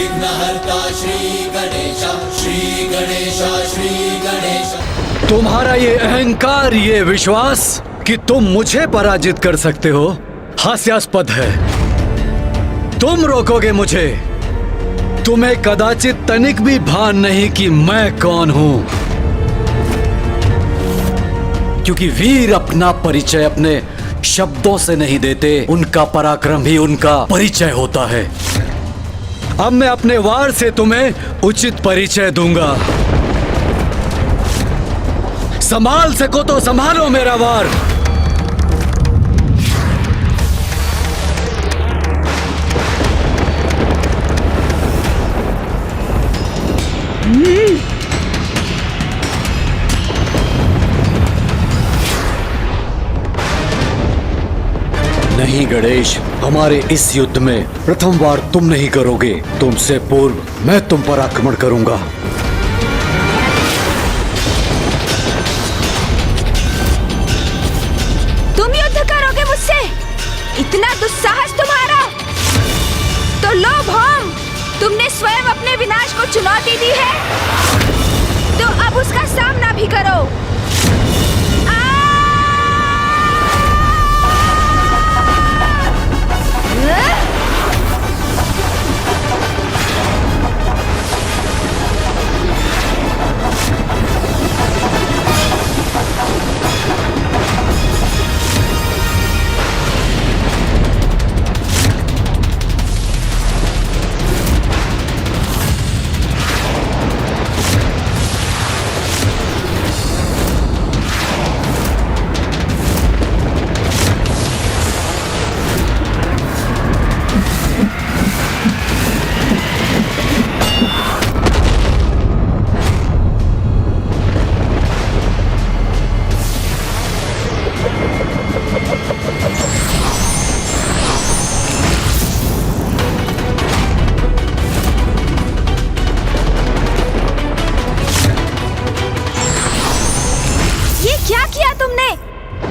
विघ्नहर्ता श्री गणेश, श्री गणेश, श्री गणेश। तुम्हारा ये अहंकार, ये विश्वास कि तुम मुझे पराजित कर सकते हो, हास्यास्पद है। तुम रोकोगे मुझे? तुम्हें कदाचित तनिक भी भान नहीं कि मैं कौन हूं, क्योंकि वीर अपना परिचय अपने शब्दों से नहीं देते, उनका पराक्रम ही उनका परिचय होता है। अब मैं अपने वार से तुम्हें उचित परिचय दूंगा। संभाल सको तो संभालो मेरा वार। नहीं गणेश, हमारे इस युद्ध में प्रथम वार तुम नहीं करोगे। तुमसे पूर्व मैं तुम पर आक्रमण करूंगा। तुम युद्ध करोगे मुझसे? इतना दुस्साहस तुम्हारा? तो लो भौम, तुमने स्वयं अपने विनाश को चुनौती दी है, तो अब उसका सामना भी करो।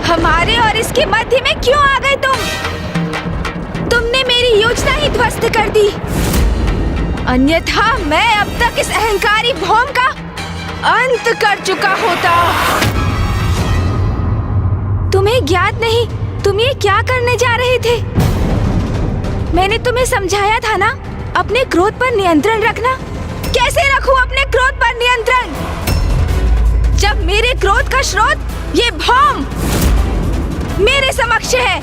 हमारे और इसके मध्य में क्यों आ गए तुम? तुमने मेरी योजना ही ध्वस्त कर दी। अन्यथा मैं अब तक इस अहंकारी भौम का अंत कर चुका होता। तुम्हें ज्ञात नहीं तुम ये क्या करने जा रहे थे? मैंने तुम्हें समझाया था ना, अपने क्रोध पर नियंत्रण रखना। कैसे रखूं अपने क्रोध पर नियंत्रण, जब मेरे क्रोध का स्रोत ये भौम मेरे समक्ष है?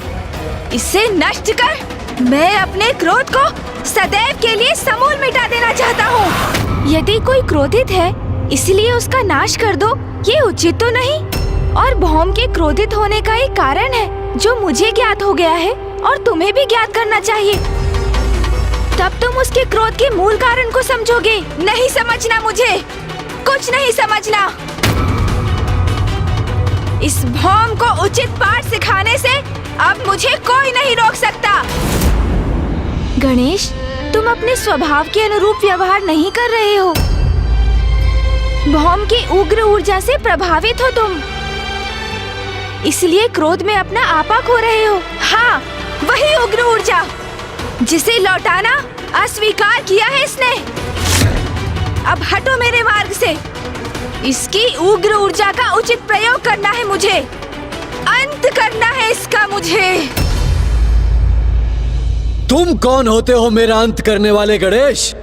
इसे नष्ट कर मैं अपने क्रोध को सदैव के लिए समूल मिटा देना चाहता हूँ। यदि कोई क्रोधित है इसलिए उसका नाश कर दो, ये उचित तो नहीं, और भौम के क्रोधित होने का एक कारण है जो मुझे ज्ञात हो गया है और तुम्हें भी ज्ञात करना चाहिए। तब तुम उसके क्रोध के मूल कारण को समझोगे। नहीं समझना, मुझे कुछ नहीं समझना। इस भौम को उचित पाठ सिखाने से अब मुझे कोई नहीं रोक सकता। गणेश, तुम अपने स्वभाव के अनुरूप व्यवहार नहीं कर रहे हो। भौम की उग्र ऊर्जा से प्रभावित हो तुम, इसलिए क्रोध में अपना आपा खो रहे हो। हाँ, वही उग्र ऊर्जा जिसे लौटाना अस्वीकार किया है इसने। अब हटो मेरे मार्ग से। इसकी उग्र ऊर्जा का उचित प्रयोग करना है मुझे, अंत करना है इसका मुझे। तुम कौन होते हो मेरा अंत करने वाले गणेश?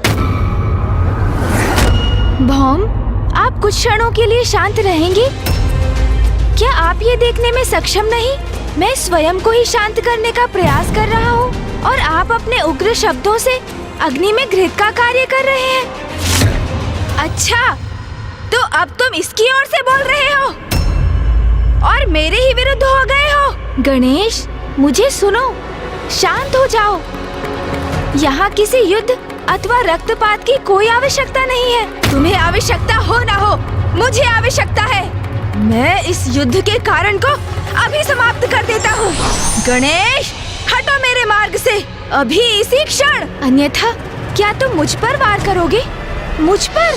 भौम, आप कुछ क्षणों के लिए शांत रहेंगे? क्या आप ये देखने में सक्षम नहीं मैं स्वयं को ही शांत करने का प्रयास कर रहा हूँ और आप अपने उग्र शब्दों से अग्नि में घृत का कार्य कर रहे हैं? अच्छा, तो अब तुम इसकी ओर से बोल रहे हो और मेरे ही विरुद्ध हो गए हो। गणेश, मुझे सुनो, शांत हो जाओ। यहाँ किसी युद्ध अथवा रक्तपात की कोई आवश्यकता नहीं है। तुम्हें आवश्यकता हो ना हो, मुझे आवश्यकता है। मैं इस युद्ध के कारण को अभी समाप्त कर देता हूँ। गणेश, हटो मेरे मार्ग से अभी, इसी क्षण। अन्यथा क्या तुम मुझ पर वार करोगे? मुझ पर?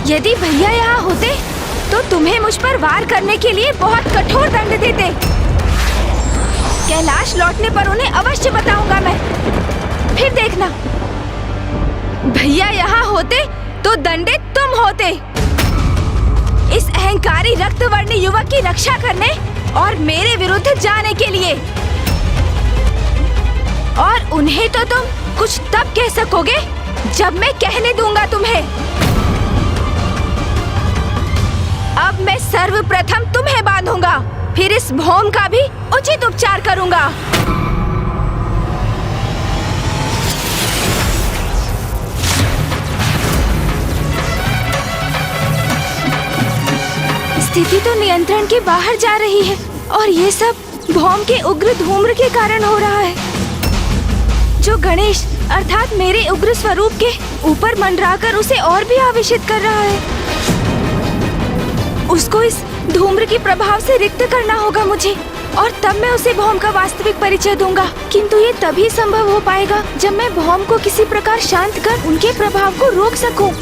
यदि भैया यहाँ होते तो तुम्हें मुझ पर वार करने के लिए बहुत कठोर दंड देते। कैलाश लौटने पर उन्हें अवश्य बताऊंगा मैं। फिर देखना, भैया यहाँ होते तो दंडित तुम होते। इस अहंकारी रक्तवर्णी युवक की रक्षा करने और मेरे विरुद्ध जाने के लिए। और उन्हें तो तुम कुछ तब कह सकोगे जब मैं कहने दूंगा तुम्हें। अब मैं सर्वप्रथम तुम्हें बांधूंगा, फिर इस भौम का भी उचित उपचार करूंगा। स्थिति तो नियंत्रण के बाहर जा रही है और ये सब भौम के उग्र धूम्र के कारण हो रहा है, जो गणेश अर्थात मेरे उग्र स्वरूप के ऊपर मंडराकर उसे और भी आवेशित कर रहा है। उसको इस धूम्र के प्रभाव से रिक्त करना होगा मुझे, और तब मैं उसे भौम का वास्तविक परिचय दूंगा। किंतु ये तभी संभव हो पाएगा जब मैं भौम को किसी प्रकार शांत कर उनके प्रभाव को रोक सकूं।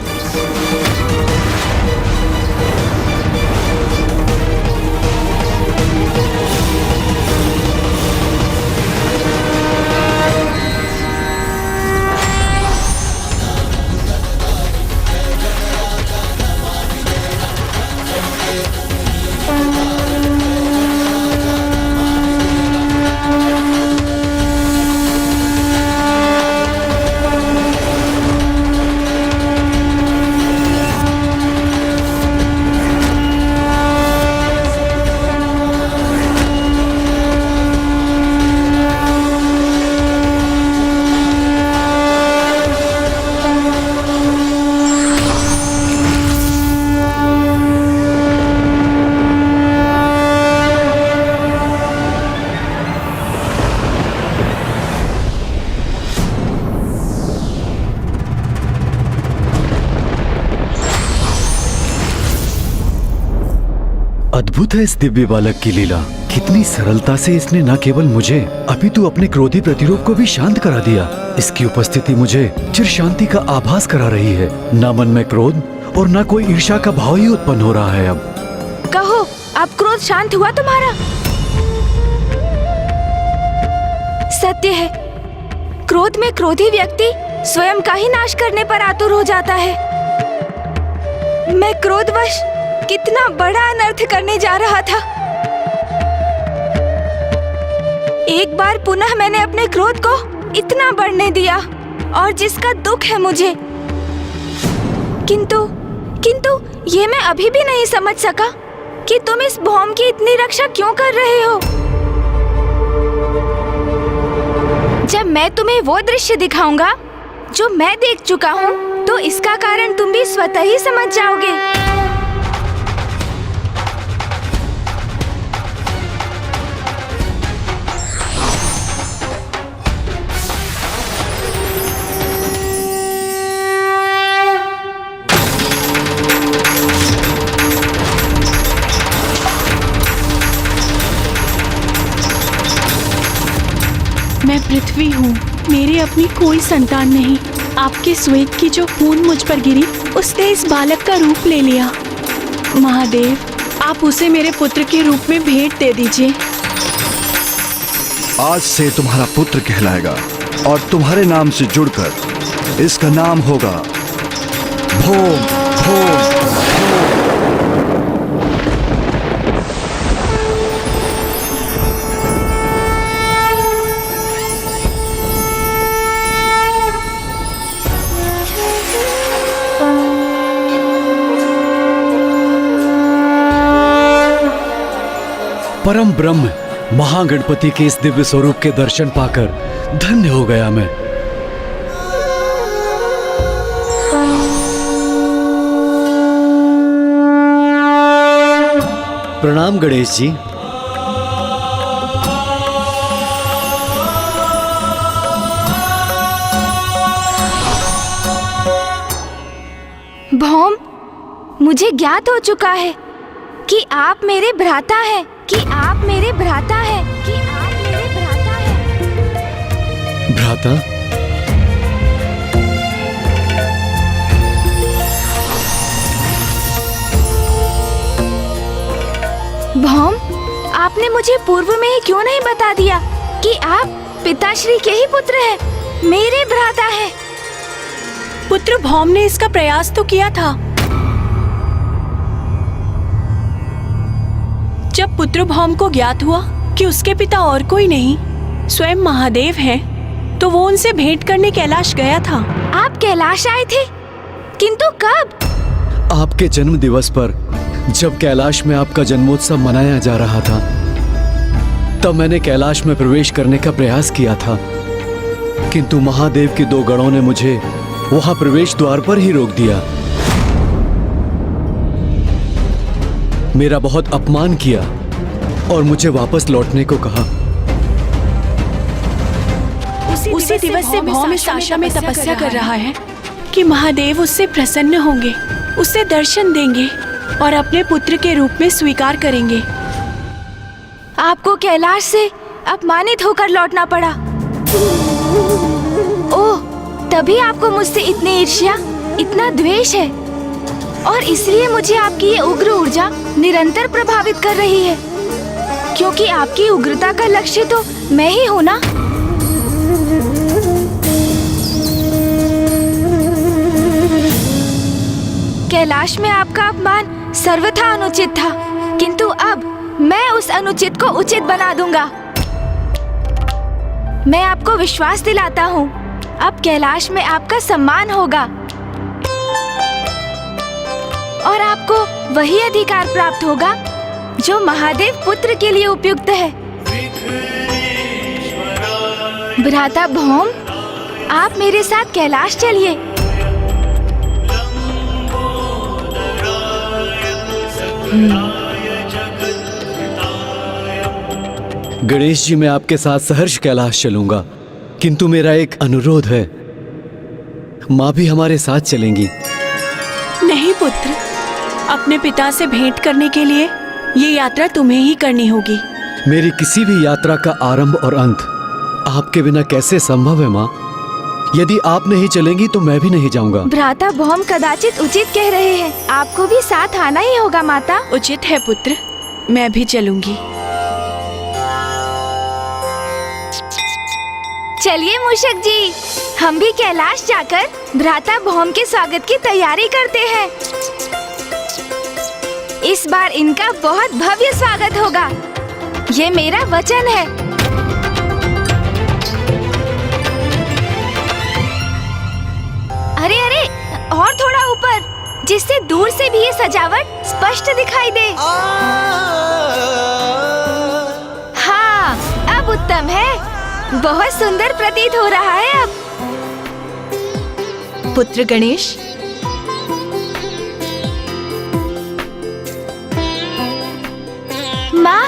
अद्भुत है इस दिव्य बालक की लीला। कितनी सरलता से इसने न केवल मुझे अपितु अपने क्रोधी प्रतिरूप को भी शांत करा दिया। इसकी उपस्थिति मुझे चिर शांति का आभास करा रही है। न मन में क्रोध और न कोई ईर्ष्या का भाव ही उत्पन्न हो रहा है। अब कहो, अब क्रोध शांत हुआ तुम्हारा? सत्य है, क्रोध में क्रोधी व्यक्ति स्वयं का ही नाश करने पर आतुर हो जाता है। मैं क्रोधवश कितना बड़ा अनर्थ करने जा रहा था। एक बार पुनः मैंने अपने क्रोध को इतना बढ़ने दिया, और जिसका दुख है मुझे। किंतु ये मैं अभी भी नहीं समझ सका कि तुम इस भौम की इतनी रक्षा क्यों कर रहे हो। जब मैं तुम्हें वो दृश्य दिखाऊंगा जो मैं देख चुका हूँ, तो इसका कारण तुम भी स्वतः ही समझ जाओगे। मैं पृथ्वी हूँ, मेरे अपनी कोई संतान नहीं। आपके श्वेत की जो खून मुझ पर गिरी, उसने इस बालक का रूप ले लिया। महादेव, आप उसे मेरे पुत्र के रूप में भेंट दे दीजिए। आज से तुम्हारा पुत्र कहलाएगा और तुम्हारे नाम से जुड़कर इसका नाम होगा भौम। भौम परम ब्रह्म महागणपति के इस दिव्य स्वरूप के दर्शन पाकर धन्य हो गया मैं। प्रणाम गणेश जी। भौम, मुझे ज्ञात हो चुका है कि आप मेरे भ्राता हैं, कि आप मेरे भ्राता हैं, कि आप मेरे भ्राता हैं। भ्राता? भौम, आपने मुझे पूर्व में ही क्यों नहीं बता दिया कि आप पिताश्री के ही पुत्र हैं, मेरे भ्राता हैं। पुत्र भौम ने इसका प्रयास तो किया था। जब पुत्र भौम को ज्ञात हुआ कि उसके पिता और कोई नहीं स्वयं महादेव हैं, तो वो उनसे भेंट करने कैलाश गया था। आप कैलाश आए थे, किंतु कब? आपके जन्म दिवस पर जब कैलाश में आपका जन्मोत्सव मनाया जा रहा था, तब मैंने कैलाश में प्रवेश करने का प्रयास किया था, किंतु महादेव के 2 गणों ने मुझे वहां प्रवेश द्वार पर ही रोक दिया। मेरा बहुत अपमान किया और मुझे वापस लौटने को कहा। उसी दिवस से भौम इस आशा में तपस्या कर रहा है कि महादेव उससे प्रसन्न होंगे, उसे दर्शन देंगे और अपने पुत्र के रूप में स्वीकार करेंगे। आपको कैलाश से अपमानित होकर लौटना पड़ा। ओह, तभी आपको मुझसे इतनी ईर्ष्या, इतना द्वेष है, और इसलिए मुझे आपकी ये उग्र ऊर्जा निरंतर प्रभावित कर रही है, क्योंकि आपकी उग्रता का लक्ष्य तो मैं ही हूँ ना। कैलाश में आपका अपमान सर्वथा अनुचित था, किंतु अब मैं उस अनुचित को उचित बना दूंगा। मैं आपको विश्वास दिलाता हूँ, अब कैलाश में आपका सम्मान होगा और आपको वही अधिकार प्राप्त होगा जो महादेव पुत्र के लिए उपयुक्त है। भ्राता भौम, आप मेरे साथ कैलाश चलिए। गणेश जी, मैं आपके साथ सहर्ष कैलाश चलूंगा, किंतु मेरा एक अनुरोध है। माँ भी हमारे साथ चलेंगी। नहीं पुत्र, अपने पिता से भेंट करने के लिए ये यात्रा तुम्हें ही करनी होगी। मेरी किसी भी यात्रा का आरंभ और अंत आपके बिना कैसे संभव है माँ? यदि आप नहीं चलेंगी तो मैं भी नहीं जाऊंगा। भ्राता भौम कदाचित उचित कह रहे हैं, आपको भी साथ आना ही होगा माता। उचित है पुत्र, मैं भी चलूंगी। चलिए मूषक जी, हम भी कैलाश जाकर भ्राता भौम के स्वागत की तैयारी करते हैं। इस बार इनका बहुत भव्य स्वागत होगा, ये मेरा वचन है। अरे अरे, और थोड़ा ऊपर, जिससे दूर से भी ये सजावट स्पष्ट दिखाई दे। हाँ, अब उत्तम है, बहुत सुंदर प्रतीत हो रहा है अब। पुत्र गणेश, माँ,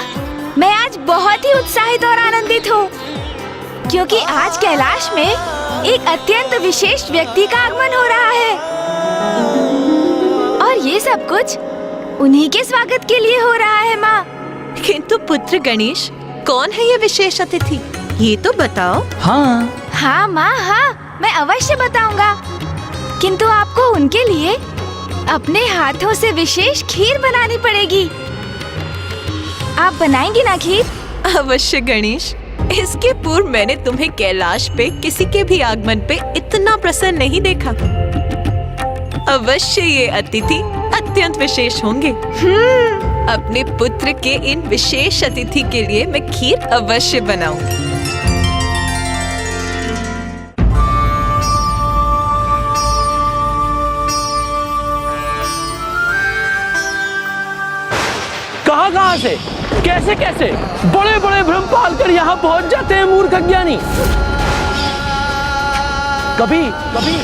मैं आज बहुत ही उत्साहित और आनंदित हूँ, क्योंकि आज कैलाश में एक अत्यंत विशेष व्यक्ति का आगमन हो रहा है, और ये सब कुछ उन्हीं के स्वागत के लिए हो रहा है माँ। किंतु पुत्र गणेश, कौन है ये विशेष अतिथि, ये तो बताओ। हाँ माँ, हाँ, मैं अवश्य बताऊंगा, किंतु आपको उनके लिए अपने हाथों से विशेष खीर बनानी पड़ेगी। आप बनाएंगी ना खीर? अवश्य गणेश, इसके पूर्व मैंने तुम्हें कैलाश पे किसी के भी आगमन पे इतना प्रसन्न नहीं देखा। अवश्य ये अतिथि अत्यंत विशेष होंगे। अपने पुत्र के इन विशेष अतिथि के लिए मैं खीर अवश्य बनाऊंगी। कहां से, कैसे कैसे बड़े बड़े भ्रम पालकर यहाँ पहुंच जाते हैं मूर्ख अज्ञानी। कभी कभी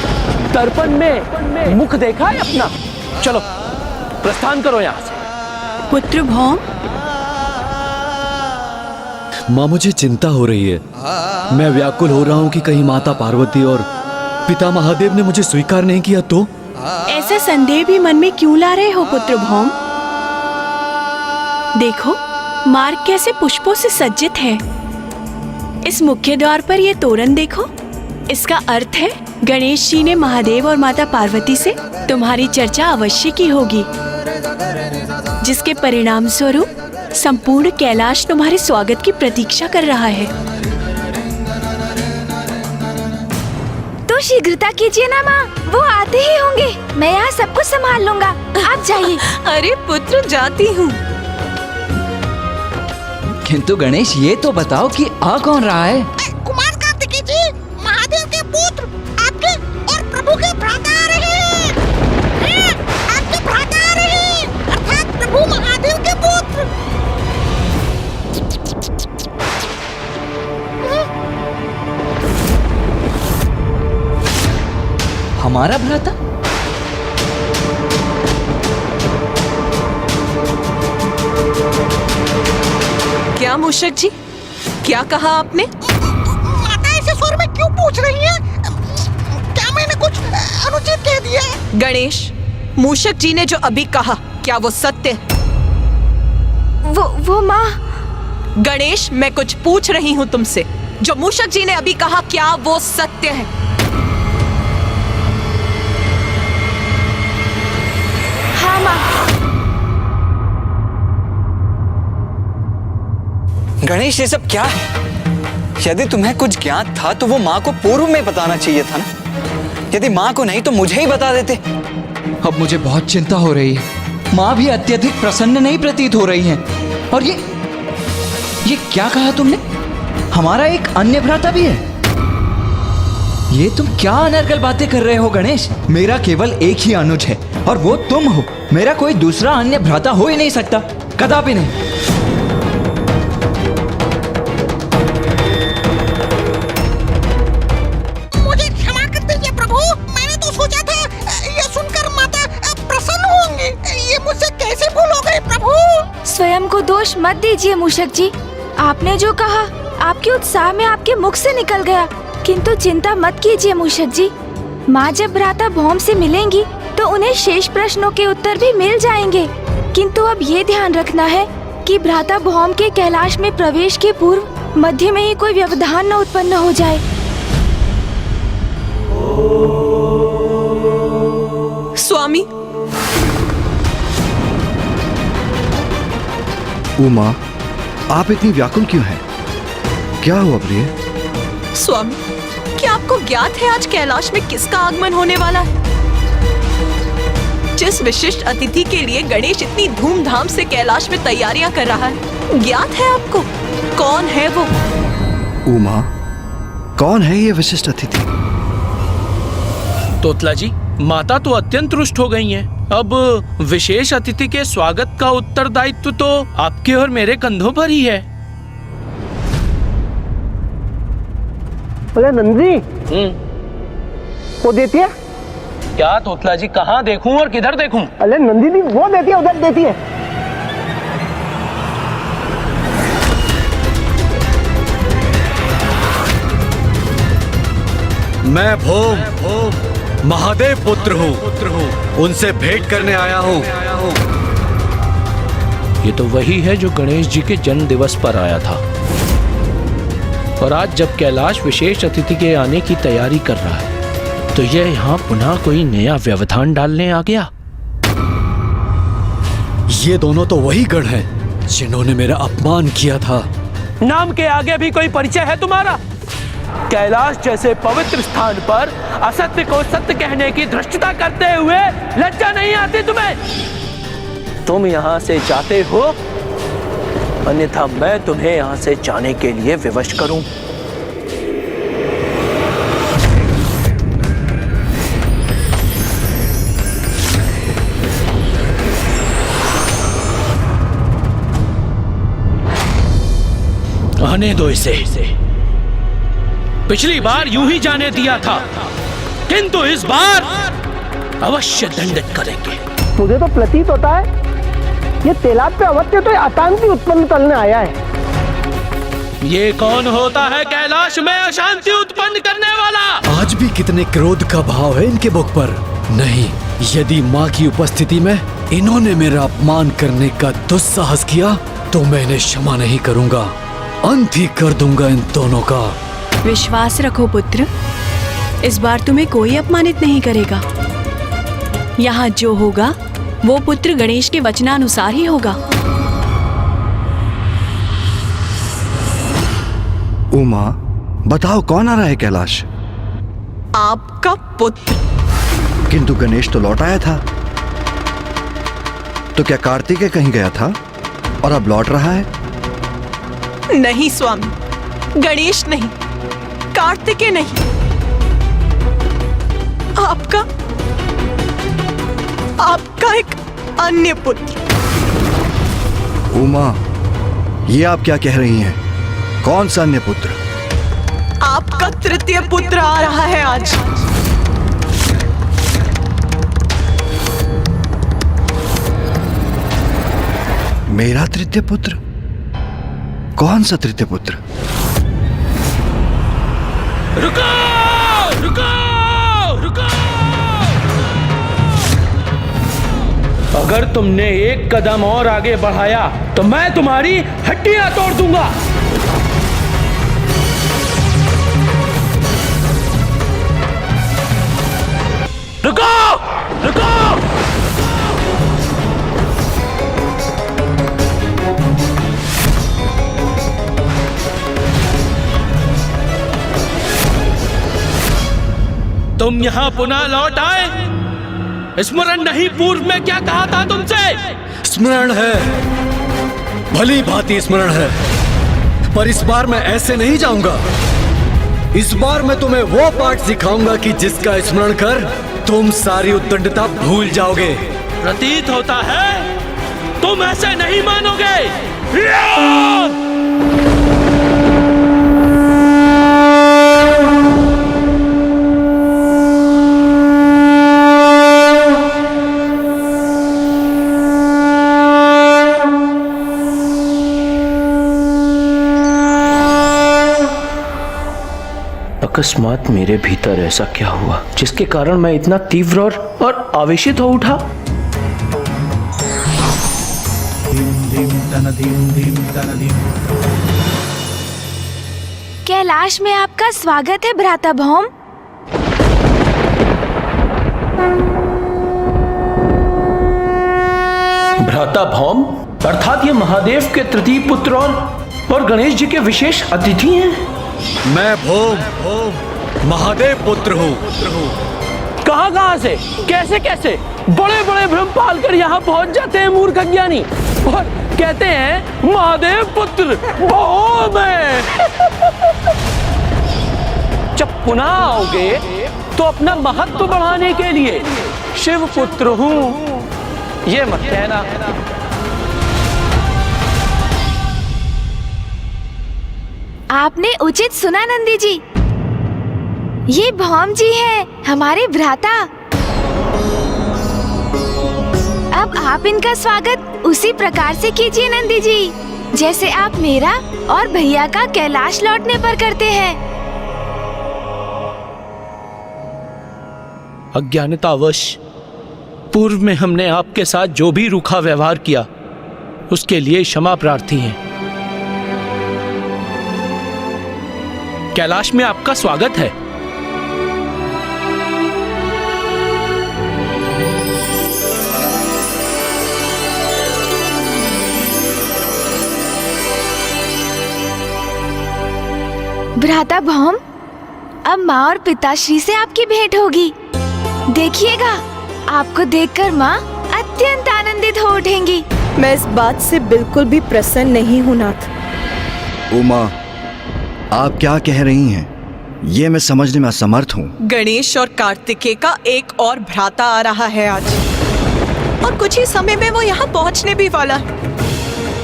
दर्पण में मुख देखा है अपना? चलो प्रस्थान करो यहाँ से। पुत्र भौम, माँ, मुझे चिंता हो रही है। मैं व्याकुल हो रहा हूँ कि कहीं माता पार्वती और पिता महादेव ने मुझे स्वीकार नहीं किया तो? ऐसा संदेह भी मन में क्यों ला रहे हो पुत्र भौम? देखो, मार्ग कैसे पुष्पों से सज्जित है। इस मुख्य द्वार पर ये तोरण देखो, इसका अर्थ है गणेश जी ने महादेव और माता पार्वती से तुम्हारी चर्चा अवश्य की होगी, जिसके परिणाम स्वरूप संपूर्ण कैलाश तुम्हारे स्वागत की प्रतीक्षा कर रहा है। तो शीघ्रता कीजिए ना माँ, वो आते ही होंगे। मैं यहाँ सब कुछ संभाल लूँगा, आप जाइए। अरे पुत्र, जाती हूँ। किंतु गणेश, ये तो बताओ कि आ कौन रहा है? कुमार कार्तिकेय जी, महादेव के पुत्र आपके और प्रभु के भ्राता आ रहे हैं। आपके भ्राता आ रहे हैं, अर्थात प्रभु महादेव के पुत्र। हमारा भ्राता? क्या मूषक जी, क्या कहा आपने? माता ऐसे स्वर में क्यों पूछ रही है? क्या मैंने कुछ अनुचित कह दिया? गणेश, मूषक जी ने जो अभी कहा, क्या वो सत्य है? वो माँ। गणेश, मैं कुछ पूछ रही हूँ तुमसे। जो मूषक जी ने अभी कहा, क्या वो सत्य है? हाँ माँ। गणेश, ये सब क्या है? यदि तुम्हें कुछ ज्ञात था तो वो माँ को पूर्व में बताना चाहिए था ना। यदि माँ को नहीं तो मुझे ही बता देते। अब मुझे बहुत चिंता हो रही है। माँ भी अत्यधिक प्रसन्न नहीं प्रतीत हो रही हैं। और ये क्या कहा तुमने? हमारा एक अन्य भ्राता भी है? ये तुम क्या अनर्गल बातें कर रहे हो गणेश? मेरा केवल एक ही अनुज है और वो तुम हो। मेरा कोई दूसरा अन्य भ्राता हो ही नहीं सकता, कदापि नहीं। मुझे क्षमा कर दीजिए प्रभु, मैंने तो सोचा था ये सुनकर माता प्रसन्न होंगी। ये मुझसे कैसे भूल हो गई प्रभु? स्वयं को दोष मत दीजिए मूषक जी। आपने जो कहा आपके उत्साह में आपके मुख से निकल गया। किंतु चिंता मत कीजिए मूषक जी। माँ जब भ्राता भौम से मिलेंगी तो उन्हें शेष प्रश्नों के उत्तर भी मिल जाएंगे। किंतु अब ये ध्यान रखना है कि भ्राता भौम के कैलाश में प्रवेश के पूर्व मध्य में ही कोई व्यवधान न उत्पन्न हो जाए। स्वामी। उमा, आप इतनी व्याकुल क्यों हैं? क्या हुआ प्रिय? स्वामी, क्या आपको ज्ञात है आज कैलाश में किसका आगमन होने वाला है? जिस विशिष्ट अतिथि के लिए गणेश इतनी धूमधाम से कैलाश में तैयारियां कर रहा है, ज्ञात है आपको? कौन है वो? उमा, कौन है ये विशिष्ट अतिथि? तोतला जी, माता तो अत्यंत रुष्ट हो गई हैं। अब विशेष अतिथि के स्वागत का उत्तरदायित्व तो आपके और मेरे कंधों पर ही है। अरे नंदी, वो देती है क्या? तोतला जी, कहाँ देखूं और किधर देखूं? अरे नंदी वो देती है, उधर देती है। मैं भौम महादेव पुत्र हूँ। उनसे भेंट करने आया हूँ। ये तो वही है जो गणेश जी के जन्म दिवस पर आया था। और आज जब कैलाश विशेष अतिथि के आने की तैयारी कर रहा है तो यह यहाँ पुनः कोई नया व्यवधान डालने आ गया। ये दोनों तो वही गण हैं जिन्होंने मेरा अपमान किया था। नाम के आगे भी कोई परिचय है तुम्हारा? कैलाश जैसे पवित्र स्थान पर असत्य को सत्य कहने की धृष्टता करते हुए लज्जा नहीं आती तुम्हें? तुम यहाँ से जाते हो, अन्यथा मैं तुम्हें यहाँ से जाने के लिए विवश करूं। आने दो इसे। पिछली बार यूं ही जाने दिया था, किंतु इस बार अवश्य दंडित करेंगे। मुझे तो प्रतीत होता है ये तेलाब पे अवत्य तो अशांति उत्पन्न करने आया है। ये कौन होता है कैलाश में अशांति उत्पन्न करने वाला? आज भी कितने क्रोध का भाव है इनके मुख पर। नहीं, यदि माँ की उपस्थिति में इन्होंने मेरा अपमान करने का दुस्साहस किया तो मैं इन्हें क्षमा नहीं करूंगा। अंत ही कर दूंगा इन दोनों का। विश्वास रखो पुत्र, इस बार तुम्हें कोई अपमानित नहीं करेगा। यहाँ जो होगा वो पुत्र गणेश के वचनानुसार ही होगा। उमा, बताओ कौन आ रहा है कैलाश? आपका पुत्र। किंतु गणेश तो लौट आया था। तो क्या कार्तिकेय कहीं गया था और अब लौट रहा है? नहीं स्वामी, गणेश नहीं, कार्तिकेय नहीं, आपका एक अन्य पुत्र। उमा, ये आप क्या कह रही हैं? कौन सा अन्य पुत्र? आपका तृतीय पुत्र आ रहा है आज। मेरा तृतीय पुत्र? कौन सा तृतीय पुत्र? रुको, रुको, रुको। अगर तुमने एक कदम और आगे बढ़ाया तो मैं तुम्हारी हड्डियां तोड़ दूंगा। रुको, रुको। तुम यहां पुनः लौट आए? स्मरण नहीं पूर्व में क्या कहा था तुमसे? स्मरण है, भली भांति स्मरण है, पर इस बार मैं ऐसे नहीं जाऊंगा। इस बार मैं तुम्हें वो पाठ सिखाऊंगा कि जिसका स्मरण कर तुम सारी उद्दंडता भूल जाओगे। प्रतीत होता है तुम ऐसे नहीं मानोगे। अकस्मात मेरे भीतर ऐसा क्या हुआ जिसके कारण मैं इतना तीव्र और आवेशित हो उठा? कैलाश में आपका स्वागत है भ्राता भौम। भ्राता भौम अर्थात ये महादेव के तृतीय पुत्र और गणेश जी के विशेष अतिथि हैं। मैं भौम महादेव पुत्र हूँ। कहां से, कैसे कैसे बड़े बड़े भ्रम पाल कर यहाँ पहुंच जाते हैं मूर्ख अज्ञानी और कहते हैं महादेव पुत्र भौम है। जब पुनः आओगे तो अपना महत्व बढ़ाने के लिए शिव पुत्र हूँ ये मत कहना। आपने उचित सुना नंदी जी, ये भौम जी हैं, हमारे भ्राता। अब आप इनका स्वागत उसी प्रकार से कीजिए नंदी जी, जैसे आप मेरा और भैया का कैलाश लौटने पर करते हैं। अज्ञानतावश पूर्व में हमने आपके साथ जो भी रूखा व्यवहार किया उसके लिए क्षमा प्रार्थी हैं। कैलाश में आपका स्वागत है। भ्राता भौम, अब माँ और पिताश्री से आपकी भेंट होगी। देखिएगा, आपको देखकर माँ अत्यंत आनंदित हो उठेंगी। मैं इस बात से बिल्कुल भी प्रसन्न नहीं हूँ नाथ। उमा, आप क्या कह रही हैं? ये मैं समझने में असमर्थ हूँ। गणेश और कार्तिकेय का एक और भ्राता आ रहा है आज, और कुछ ही समय में वो यहाँ पहुँचने भी वाला है।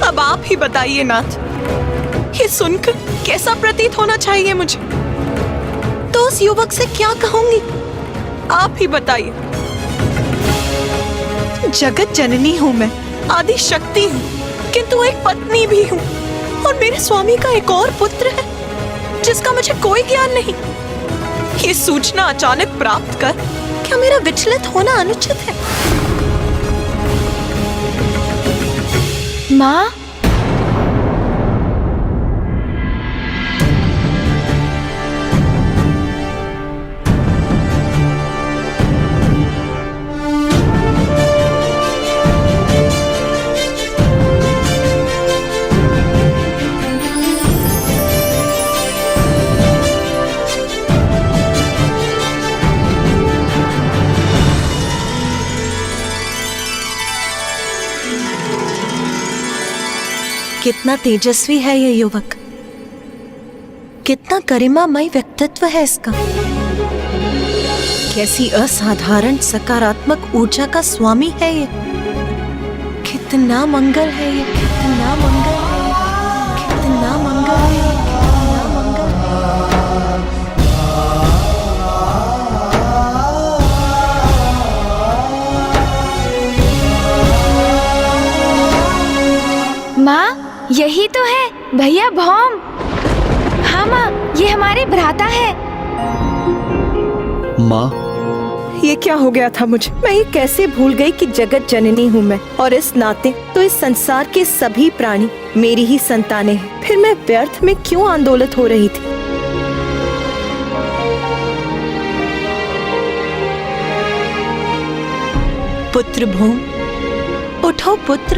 अब आप ही बताइए नाथ, ये सुनकर कैसा प्रतीत होना चाहिए मुझे? तो उस युवक से क्या कहूंगी? आप ही बताइए। जगत जननी हूँ मैं, आदि शक्ति हूँ, किंतु एक पत्नी भी हूँ, और मेरे स्वामी का एक और पुत्र है जिसका मुझे कोई ज्ञान नहीं। ये सूचना अचानक प्राप्त कर क्या मेरा विचलित होना अनुचित है? माँ, कितना तेजस्वी है ये युवक, कितना गरिमामय व्यक्तित्व है इसका, कैसी असाधारण सकारात्मक ऊर्जा का स्वामी है ये। कितना मंगल है ये, कितना मंगल है ये, कितना मंगल है ये, कितना मंगल है। माँ, यही तो है भैया भौम। हाँ माँ, ये हमारे भ्राता है। माँ, ये क्या हो गया था मुझे? मैं ये कैसे भूल गई कि जगत जननी हूँ मैं, और इस नाते तो इस संसार के सभी प्राणी मेरी ही संतानें हैं। फिर मैं व्यर्थ में क्यों आंदोलित हो रही थी? पुत्र भूम, उठो पुत्र।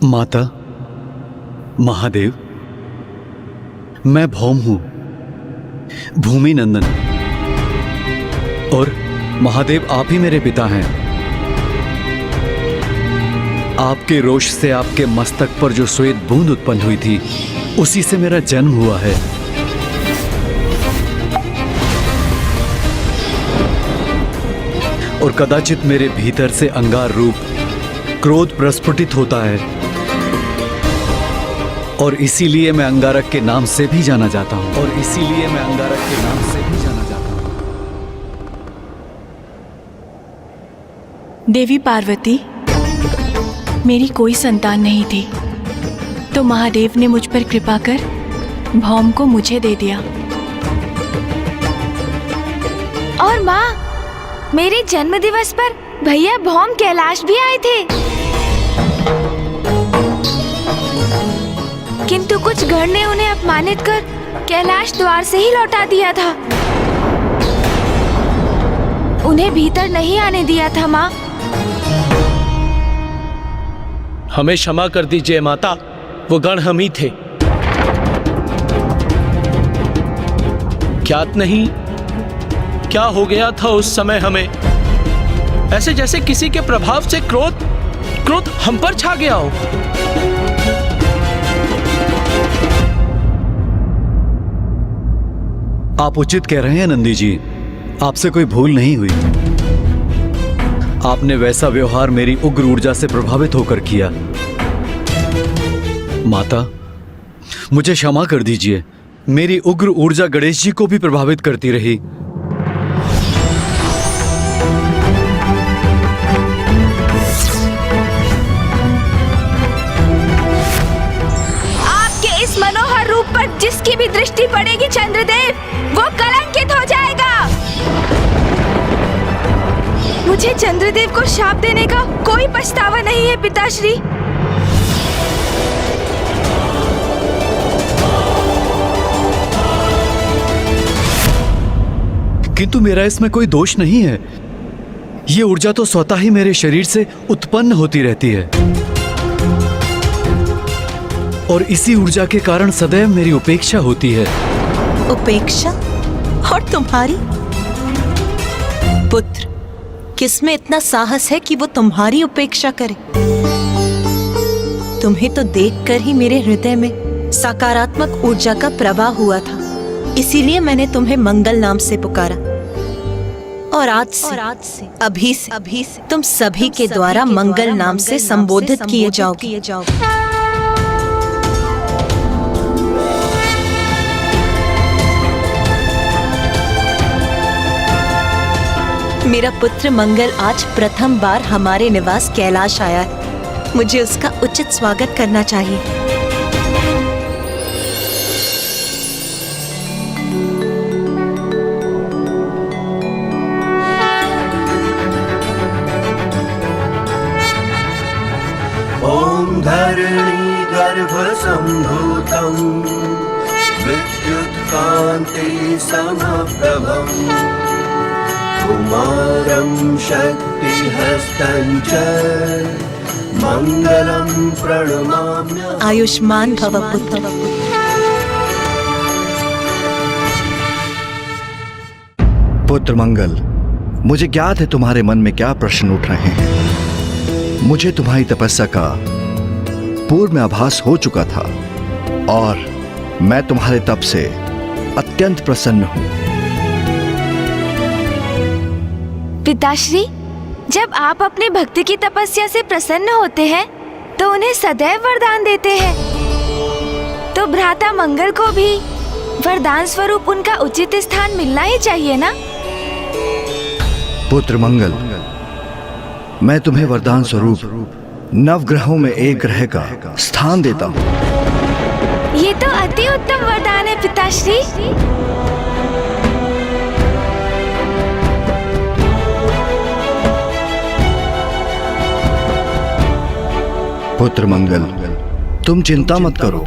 माता, महादेव, मैं भौम हूं, भूमि नंदन, और महादेव आप ही मेरे पिता हैं। आपके रोष से आपके मस्तक पर जो श्वेत बूंद उत्पन्न हुई थी, उसी से मेरा जन्म हुआ है। और कदाचित मेरे भीतर से अंगार रूप क्रोध प्रस्फुटित होता है, और इसीलिए मैं अंगारक के नाम से भी जाना जाता हूं, और इसीलिए मैं अंगारक के नाम से भी जाना जाता हूं। देवी पार्वती, मेरी कोई संतान नहीं थी, तो महादेव ने मुझ पर कृपा कर भौम को मुझे दे दिया। और माँ, मेरे जन्म दिवस पर भैया भौम कैलाश भी आए थे, किंतु कुछ गण ने उन्हें अपमानित कर कैलाश द्वार से ही लौटा दिया था। उन्हें भीतर नहीं आने दिया था माँ। हमें क्षमा कर दीजिए माता, वो गण हम ही थे। ज्ञात नहीं क्या हो गया था उस समय हमें, ऐसे जैसे किसी के प्रभाव से क्रोध हम पर छा गया हो। आप उचित कह रहे हैं नंदी जी, आपसे कोई भूल नहीं हुई। आपने वैसा व्यवहार मेरी उग्र ऊर्जा से प्रभावित होकर किया। माता, मुझे क्षमा कर दीजिए, मेरी उग्र ऊर्जा गणेश जी को भी प्रभावित करती रही। आपके इस मनोहर रूप पर जिसकी भी दृष्टि पड़ेगी चंद्रदेव, वो कलंकित हो जाएगा। मुझे चंद्रदेव को शाप देने का कोई पछतावा नहीं है पिताश्री। किंतु मेरा इसमें कोई दोष नहीं है। ये ऊर्जा तो स्वतः ही मेरे शरीर से उत्पन्न होती रहती है, और इसी ऊर्जा के कारण सदैव मेरी उपेक्षा होती है। उपेक्षा? और तुम्हारी? पुत्र, किसमें इतना साहस है कि वो तुम्हारी उपेक्षा करे? तुम्हें तो देखकर ही मेरे हृदय में सकारात्मक ऊर्जा का प्रवाह हुआ था, इसीलिए मैंने तुम्हें मंगल नाम से पुकारा। और आज से अभी से तुम सभी के द्वारा मंगल नाम से संबोधित किए जाओगे। मेरा पुत्र मंगल आज प्रथम बार हमारे निवास कैलाश आया है। मुझे उसका उचित स्वागत करना चाहिए। ॐ धरणी गर्भ सम्भूतं विद्युत्कान्ति समप्रभम् कुमारं शक्तिहस्तं च मंगलम प्रणमाम्यहम्। आयुष्मान भव पुत्र। पुत्र मंगल, मुझे ज्ञात है तुम्हारे मन में क्या प्रश्न उठ रहे हैं। मुझे तुम्हारी तपस्या का पूर्व में आभास हो चुका था और मैं तुम्हारे तप से अत्यंत प्रसन्न हूं। पिताश्री, जब आप अपने भक्त की तपस्या से प्रसन्न होते हैं तो उन्हें सदैव वरदान देते हैं, तो भ्राता मंगल को भी वरदान स्वरूप उनका उचित स्थान मिलना ही चाहिए ना? पुत्र मंगल, मैं तुम्हें वरदान स्वरूप नवग्रहों में एक ग्रह का स्थान देता हूं। ये तो अति उत्तम वरदान है पिताश्री। पुत्र मंगल, तुम चिंता मत करो,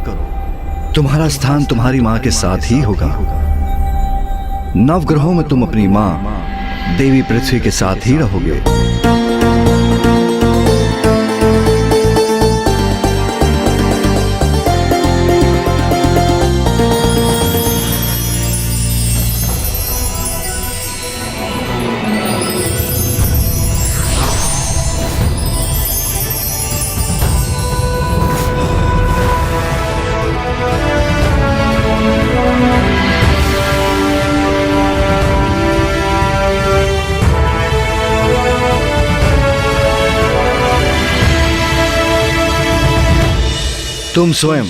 तुम्हारा स्थान तुम्हारी मां के साथ ही होगा। नवग्रहों में तुम अपनी मां देवी पृथ्वी के साथ ही रहोगे। तुम स्वयं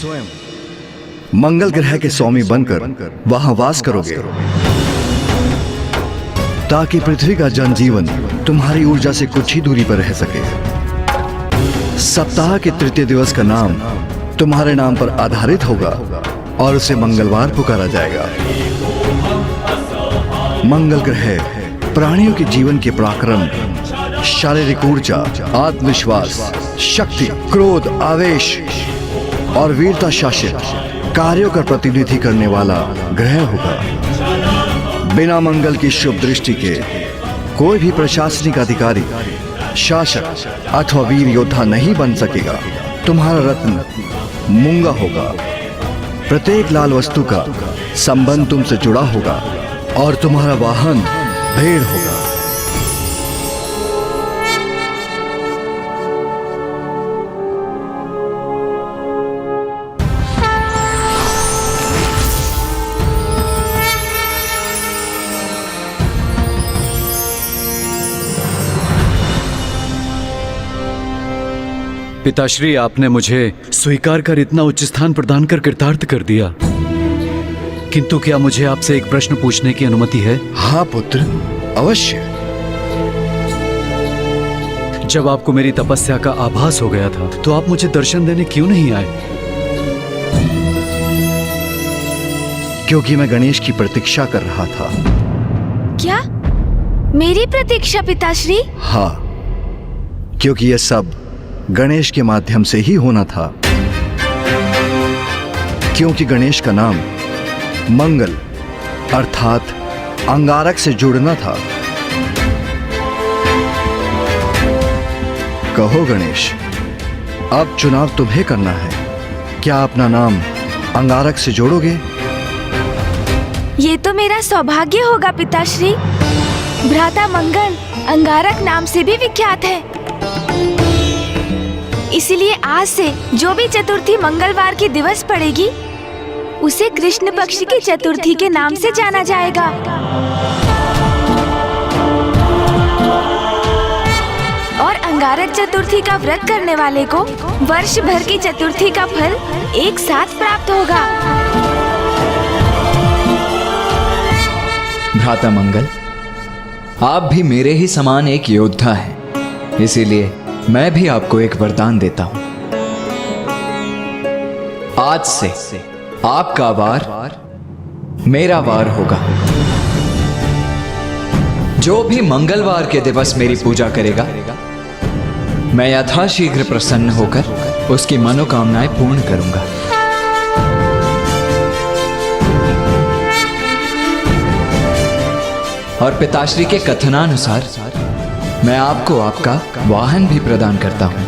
मंगल ग्रह के स्वामी बनकर वहां वास करोगे ताकि पृथ्वी का जनजीवन तुम्हारी ऊर्जा से कुछ ही दूरी पर रह सके। सप्ताह के तृतीय दिवस का नाम तुम्हारे नाम पर आधारित होगा और उसे मंगलवार पुकारा जाएगा। मंगल ग्रह प्राणियों के जीवन के पराक्रम, शारीरिक ऊर्जा, आत्मविश्वास, शक्ति, क्रोध, आवेश और वीरता शासित कार्यों का प्रतिनिधि करने वाला ग्रह होगा। बिना मंगल की शुभ दृष्टि के कोई भी प्रशासनिक अधिकारी, शासक अथवा वीर योद्धा नहीं बन सकेगा। तुम्हारा रत्न मूंगा होगा। प्रत्येक लाल वस्तु का संबंध तुमसे जुड़ा होगा और तुम्हारा वाहन भेड़ होगा। पिताश्री, आपने मुझे स्वीकार कर इतना उच्च स्थान प्रदान कर कृतार्थ कर दिया, किंतु क्या मुझे आपसे एक प्रश्न पूछने की अनुमति है? हाँ पुत्र, अवश्य। जब आपको मेरी तपस्या का आभास हो गया था तो आप मुझे दर्शन देने क्यों नहीं आए? क्योंकि मैं गणेश की प्रतीक्षा कर रहा था। क्या? मेरी प्रतीक्षा पिताश्री? हाँ, क्योंकि यह सब गणेश के माध्यम से ही होना था। क्योंकि गणेश का नाम मंगल अर्थात अंगारक से जुड़ना था। कहो गणेश, अब चुनाव तुम्हें करना है। क्या अपना नाम अंगारक से जोड़ोगे? ये तो मेरा सौभाग्य होगा पिताश्री। भ्राता मंगल अंगारक नाम से भी विख्यात है। इसलिए आज से जो भी चतुर्थी मंगलवार की दिवस पड़ेगी उसे कृष्ण पक्ष की चतुर्थी के नाम से जाना जाएगा। और अंगारक चतुर्थी का व्रत करने वाले को वर्ष भर की चतुर्थी का फल एक साथ प्राप्त होगा। भ्राता मंगल, आप भी मेरे ही समान एक योद्धा हैं, इसीलिए मैं भी आपको एक वरदान देता हूं। आज से आपका वार मेरा वार होगा। जो भी मंगलवार के दिवस मेरी पूजा करेगा, मैं यथाशीघ्र प्रसन्न होकर उसकी मनोकामनाएं पूर्ण करूंगा। और पिताश्री के कथनानुसार मैं आपको आपका वाहन भी प्रदान करता हूं।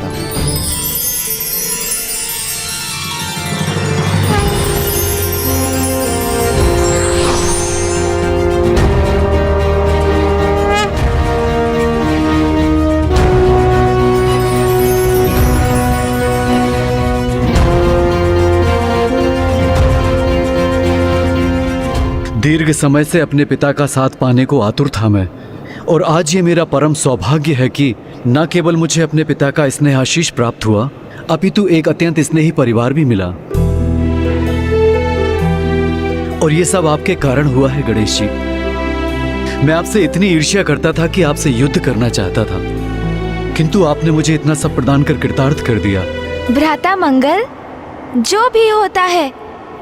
दीर्घ समय से अपने पिता का साथ पाने को आतुर था मैं, और आज ये मेरा परम सौभाग्य है कि न केवल मुझे अपने पिता का स्नेह आशीष प्राप्त हुआ, अपितु एक अत्यंत स्नेही परिवार भी मिला। और ये सब आपके कारण हुआ है गणेश जी। मैं आपसे इतनी ईर्ष्या करता था कि आपसे युद्ध करना चाहता था, किंतु आपने मुझे इतना सब प्रदान कर कृतार्थ कर दिया। भ्राता मंगल, जो भी होता है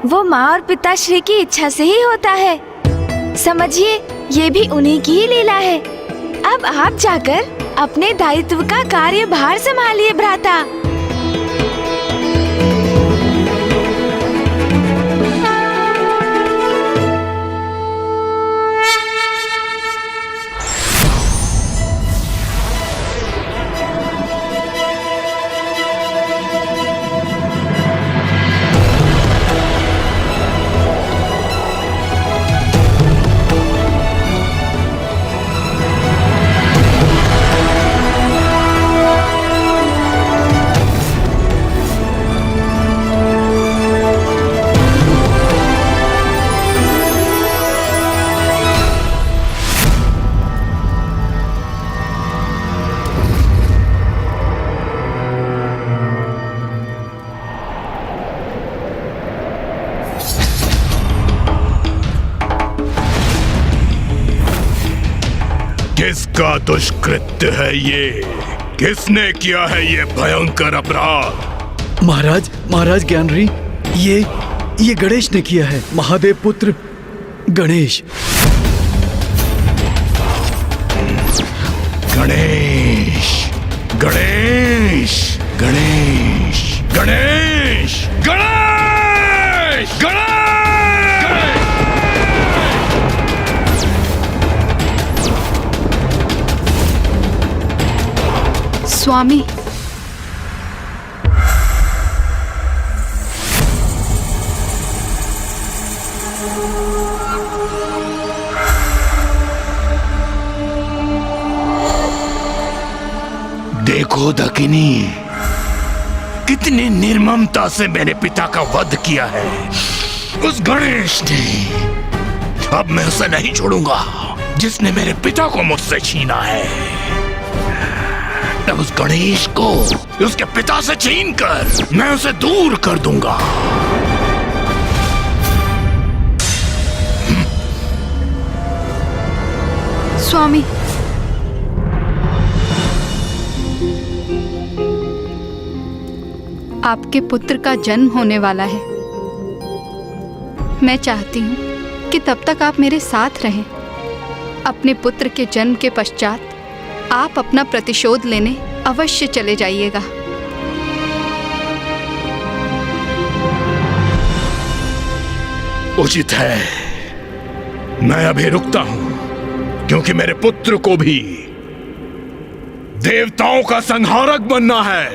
वो माँ और पिताश्री की इच्छा से ही होता है। समझिए, ये भी उन्हीं की ही लीला है। अब आप जाकर अपने दायित्व का कार्यभार संभालिए भ्राता। किसका दुष्कृत्य है ये? किसने किया है ये भयंकर अपराध? महाराज ज्ञानरी, ये गणेश ने किया है। महादेव पुत्र गणेश। गणेश गणेश गणेश गणेश गणेश गणेश। स्वामी, देखो दकिनी, कितनी निर्ममता से मेरे पिता का वध किया है उस गणेश ने। अब मैं उसे नहीं छोड़ूंगा जिसने मेरे पिता को मुझसे छीना है। तब उस गणेश को उसके पिता से छीनकर मैं उसे दूर कर दूंगा। स्वामी, आपके पुत्र का जन्म होने वाला है। मैं चाहती हूँ कि तब तक आप मेरे साथ रहें। अपने पुत्र के जन्म के पश्चात आप अपना प्रतिशोध लेने अवश्य चले जाइएगा। उचित है, मैं अभी रुकता हूं, क्योंकि मेरे पुत्र को भी देवताओं का संहारक बनना है।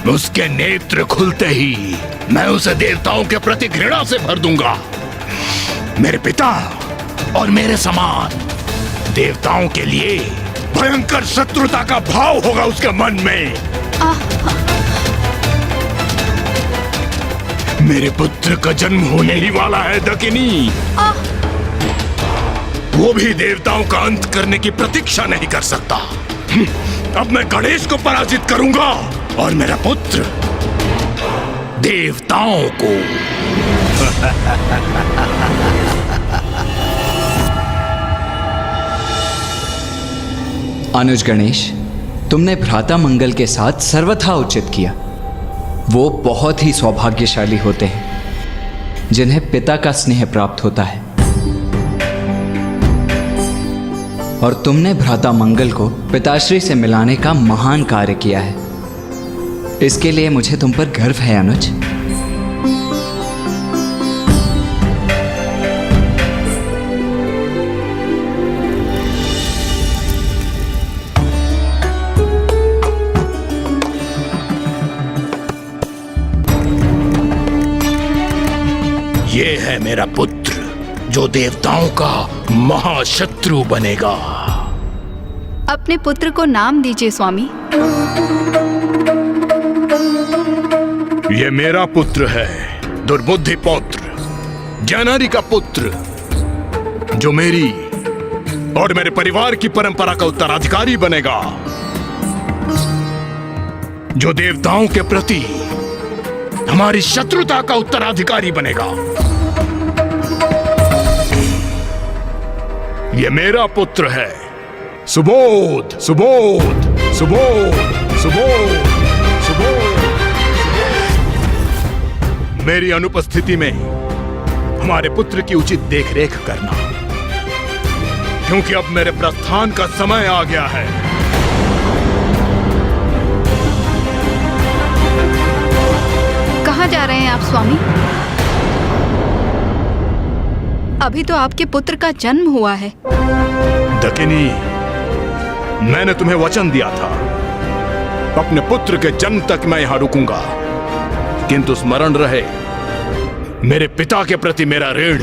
उसके नेत्र खुलते ही मैं उसे देवताओं के प्रति घृणा से भर दूंगा। मेरे पिता और मेरे समान देवताओं के लिए भयंकर शत्रुता का भाव होगा उसके मन में। मेरे पुत्र का जन्म होने ही वाला है दकिनी। वो भी देवताओं का अंत करने की प्रतीक्षा नहीं कर सकता। अब मैं गणेश को पराजित करूंगा और मेरा पुत्र देवताओं को। अनुज गणेश, तुमने भ्राता मंगल के साथ सर्वथा उचित किया। वो बहुत ही सौभाग्यशाली होते हैं जिन्हें पिता का स्नेह प्राप्त होता है, और तुमने भ्राता मंगल को पिताश्री से मिलाने का महान कार्य किया है। इसके लिए मुझे तुम पर गर्व है अनुज। ये है मेरा पुत्र जो देवताओं का महाशत्रु बनेगा। अपने पुत्र को नाम दीजिए स्वामी। ये मेरा पुत्र है, दुर्बुद्धि पौत्र। जानरी का पुत्र जो मेरी और मेरे परिवार की परंपरा का उत्तराधिकारी बनेगा, जो देवताओं के प्रति हमारी शत्रुता का उत्तराधिकारी बनेगा। ये मेरा पुत्र है, सुबोध सुबोध सुबोध सुबोध सुबोध। मेरी अनुपस्थिति में हमारे पुत्र की उचित देखरेख करना, क्योंकि अब मेरे प्रस्थान का समय आ गया है। कहाँ जा रहे हैं आप स्वामी? अभी तो आपके पुत्र का जन्म हुआ है। दकिनी, मैंने तुम्हें वचन दिया था, अपने पुत्र के जन्म तक मैं यहां रुकूंगा, किंतु स्मरण रहे, मेरे पिता के प्रति मेरा ऋण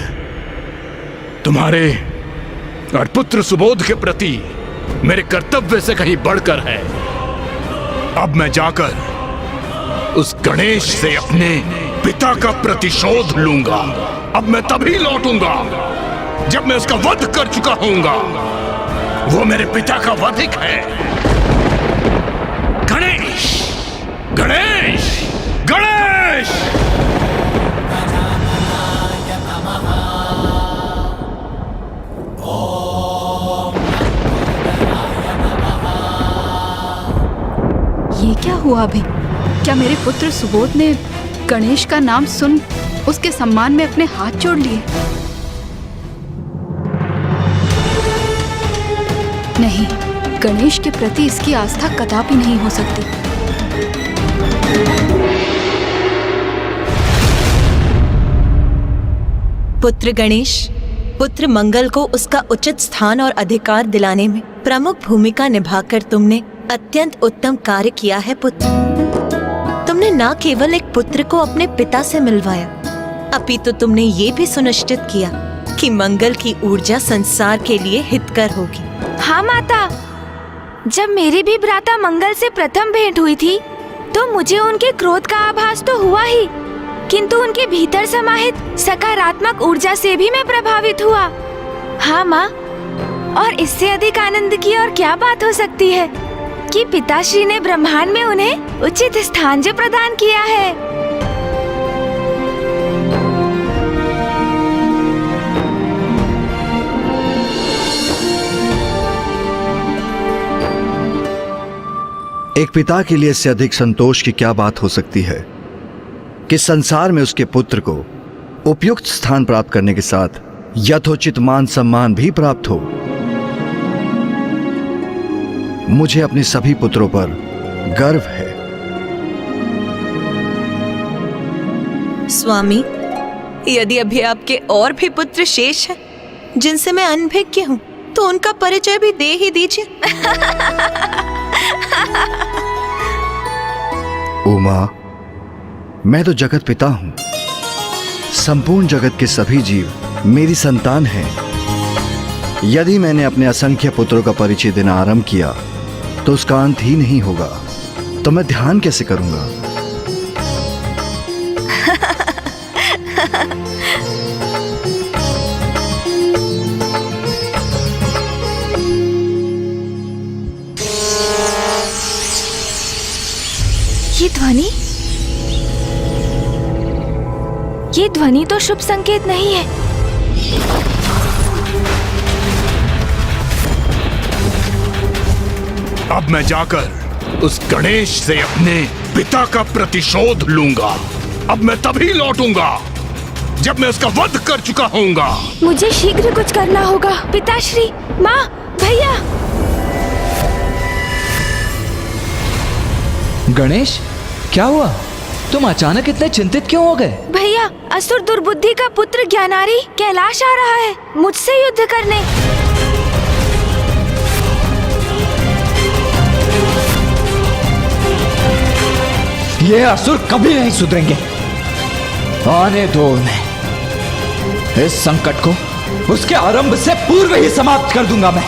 तुम्हारे और पुत्र सुबोध के प्रति मेरे कर्तव्य से कहीं बढ़कर है। अब मैं जाकर उस गणेश से अपने पिता का प्रतिशोध लूंगा। अब मैं तभी लौटूंगा जब मैं उसका वध कर चुका होऊंगा। वो मेरे पिता का वधिक है। गणेश गणेश गणेश। ये क्या हुआ अभी? क्या मेरे पुत्र सुबोध ने गणेश का नाम सुन उसके सम्मान में अपने हाथ जोड़ लिए? नहीं, गणेश के प्रति इसकी आस्था कदापि नहीं हो सकती। पुत्र गणेश, पुत्र मंगल को उसका उचित स्थान और अधिकार दिलाने में प्रमुख भूमिका निभाकर तुमने अत्यंत उत्तम कार्य किया है पुत्र। तुमने न केवल एक पुत्र को अपने पिता से मिलवाया, अपितु तुमने ये भी सुनिश्चित किया कि मंगल की ऊर्जा संसार के लिए हितकर होगी। हाँ माता, जब मेरी भी भ्राता मंगल से प्रथम भेंट हुई थी तो मुझे उनके क्रोध का आभास तो हुआ ही, किंतु उनके भीतर समाहित सकारात्मक ऊर्जा से भी मैं प्रभावित हुआ। हाँ माँ, और इससे अधिक आनंद की और क्या बात हो सकती है कि पिताश्री ने ब्रह्मांड में उन्हें उचित स्थान जो प्रदान किया है। एक पिता के लिए इससे अधिक संतोष की क्या बात हो सकती है कि संसार में उसके पुत्र को उपयुक्त स्थान प्राप्त करने के साथ यथोचित मान सम्मान भी प्राप्त हो। मुझे अपने सभी पुत्रों पर गर्व है। स्वामी, यदि अभी आपके और भी पुत्र शेष हैं जिनसे मैं अनभिज्ञ हूँ, तो उनका परिचय भी दे ही दीजिए। उमा, मैं तो जगत पिता हूं। संपूर्ण जगत के सभी जीव मेरी संतान हैं। यदि मैंने अपने असंख्य पुत्रों का परिचय देना आरंभ किया तो उसका अंत ही नहीं होगा, तो मैं ध्यान कैसे करूंगा? ये ध्वनि तो शुभ संकेत नहीं है। अब मैं जाकर उस गणेश से अपने पिता का प्रतिशोध लूंगा। अब मैं तभी लौटूंगा जब मैं उसका वध कर चुका होऊंगा। मुझे शीघ्र कुछ करना होगा। पिताश्री, माँ, भैया। गणेश, क्या हुआ? तुम अचानक इतने चिंतित क्यों हो गए? भैया, असुर दुर्बुद्धि का पुत्र ज्ञानारी कैलाश आ रहा है मुझसे युद्ध करने। ये असुर कभी नहीं सुधरेंगे। आने दो उन्हें। इस संकट को उसके आरंभ से पूर्व ही समाप्त कर दूंगा मैं।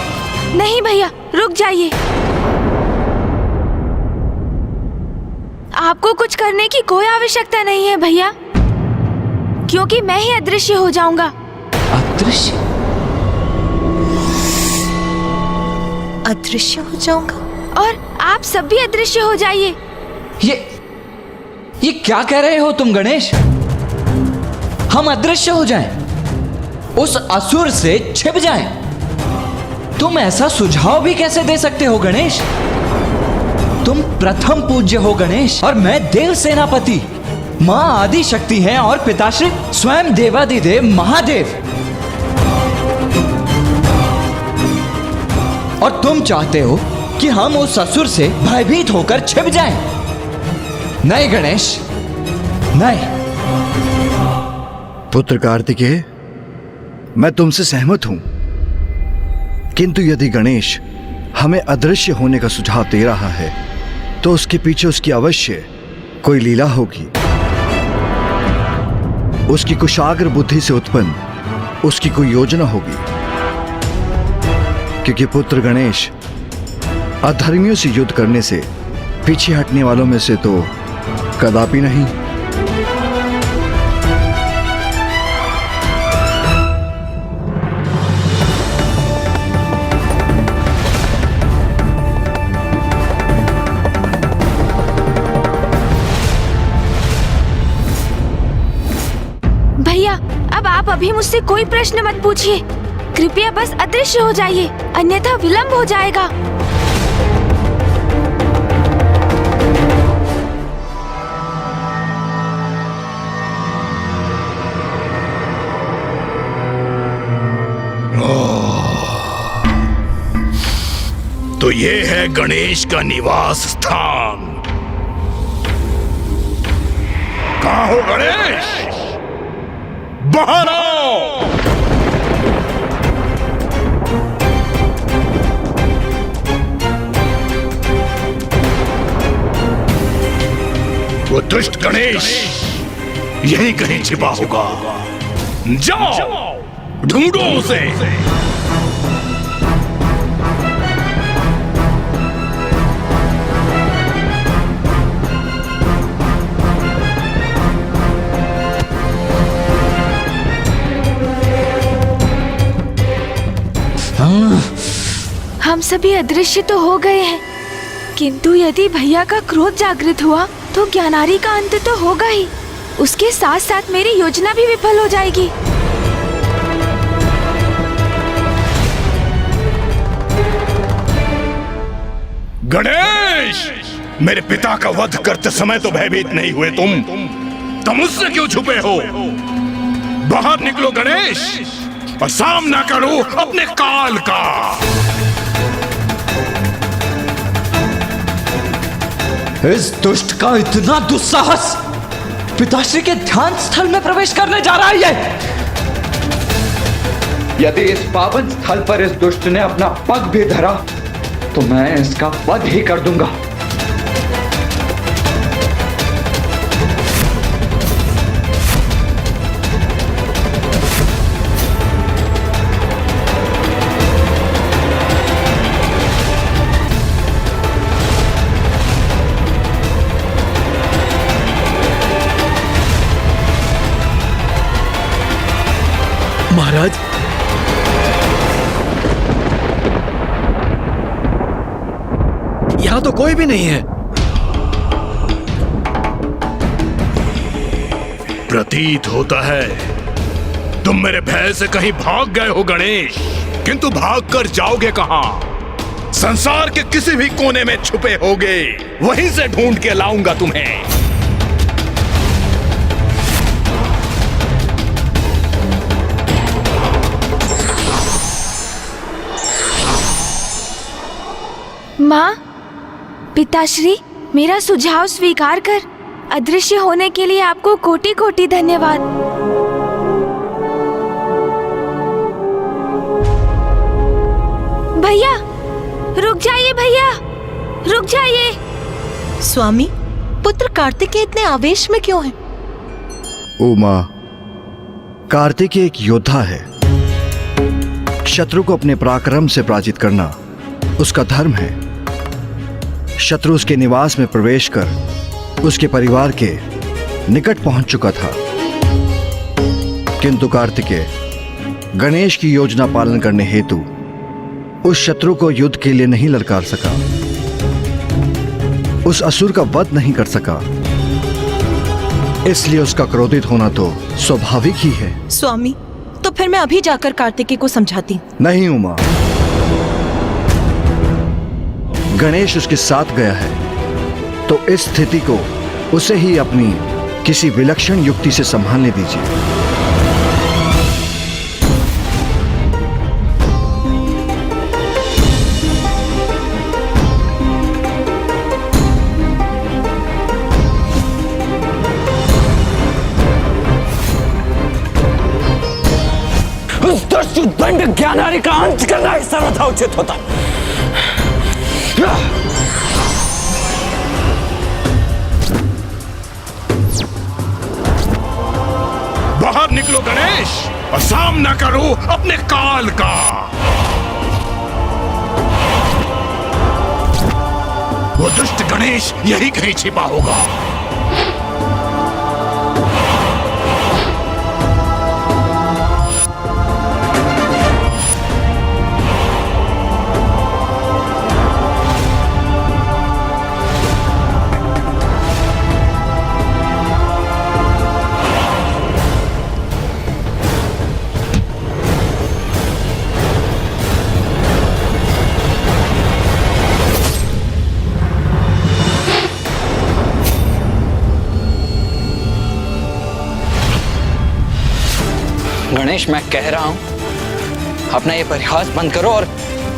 नहीं भैया, रुक जाइए। आपको कुछ करने की कोई आवश्यकता नहीं है भैया। क्योंकि मैं ही अदृश्य हो जाऊंगा। अदृश्य? अदृश्य हो जाऊंगा? और आप सब भी अदृश्य हो जाइए। ये क्या कह रहे हो तुम गणेश? हम अदृश्य हो जाएं, उस असुर से छिप जाएं? तुम ऐसा सुझाव भी कैसे दे सकते हो गणेश? तुम प्रथम पूज्य हो गणेश, और मैं देव सेनापति। मां आदि शक्ति हैं और पिताश्री स्वयं देवादिदेव महादेव। और तुम चाहते हो कि हम उस असुर से भयभीत होकर छिप जाएं? नहीं गणेश, नहीं। पुत्र कार्तिकेय, मैं तुमसे सहमत हूं, किंतु यदि गणेश हमें अदृश्य होने का सुझाव दे रहा है तो उसके पीछे उसकी अवश्य कोई लीला होगी। उसकी कुशाग्र बुद्धि से उत्पन्न उसकी कोई योजना होगी, क्योंकि पुत्र गणेश अधर्मियों से युद्ध करने से पीछे हटने वालों में से तो कदापि नहीं। भैया, अब आप अभी मुझसे कोई प्रश्न मत पूछिए। कृपया बस अदृश्य हो जाइए, अन्यथा विलंब हो जाएगा। तो ये है गणेश का निवास स्थान। कहाँ हो गणेश? बाहर आओ। वो दुष्ट गणेश यहीं कहीं छिपा होगा। जाओ ढूंढो उसे। हम सभी अदृश्य तो हो गए हैं, किंतु यदि भैया का क्रोध जागृत हुआ तो ज्ञानारी का अंत तो होगा ही। उसके साथ साथ मेरी योजना भी विफल हो जाएगी। गणेश, मेरे पिता का वध करते समय तो भयभीत नहीं हुए तुम उससे क्यों छुपे हो? बाहर निकलो गणेश और सामना करो अपने काल का। इस दुष्ट का इतना दुस्साहस पिताश्री के ध्यान स्थल में प्रवेश करने जा रहा है। यदि इस पावन स्थल पर इस दुष्ट ने अपना पग भी धरा तो मैं इसका वध ही कर दूंगा। महाराज, यहां तो कोई भी नहीं है। प्रतीत होता है तुम मेरे भय से कहीं भाग गए हो गणेश, किंतु भाग कर जाओगे कहां? संसार के किसी भी कोने में छुपे होगे, वहीं से ढूंढ के लाऊंगा तुम्हें। माँ, पिताश्री, मेरा सुझाव स्वीकार कर अदृश्य होने के लिए आपको कोटि कोटि धन्यवाद। भैया, रुक जाइए भैया, रुक जाइए। स्वामी, पुत्र कार्तिकेय इतने आवेश में क्यों हैं? उमा, कार्तिकेय एक योद्धा है। शत्रु को अपने पराक्रम से पराजित करना उसका धर्म है। शत्रु उसके निवास में प्रवेश कर उसके परिवार के निकट पहुंच चुका था। किंतु कार्तिकेय, गणेश की योजना पालन करने हेतु उस शत्रु को युद्ध के लिए नहीं ललकार सका, उस असुर का वध नहीं कर सका, इसलिए उसका क्रोधित होना तो स्वाभाविक ही है। स्वामी, तो फिर मैं अभी जाकर कार्तिकेय को समझाती हूँ। नहीं उमा, गणेश उसके साथ गया है, तो इस स्थिति को उसे ही अपनी किसी विलक्षण युक्ति से संभालने दीजिए। उस दुष्ट दंड ज्ञानारी का अंत करना ही सर्वथा उचित होता। बाहर निकलो गणेश और सामना करो अपने काल का। वो दुष्ट गणेश यही कहीं छिपा होगा। गणेश, मैं कह रहा हूं अपना ये परिहास बंद करो और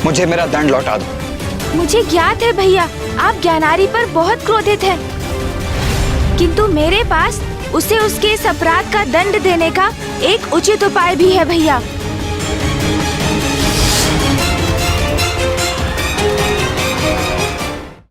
मुझे मेरा दंड लौटा दो। मुझे ज्ञात है भैया, आप ज्ञानारी पर बहुत क्रोधित हैं, किंतु मेरे पास उसे उसके इस अपराध का दंड देने का एक उचित उपाय भी है भैया।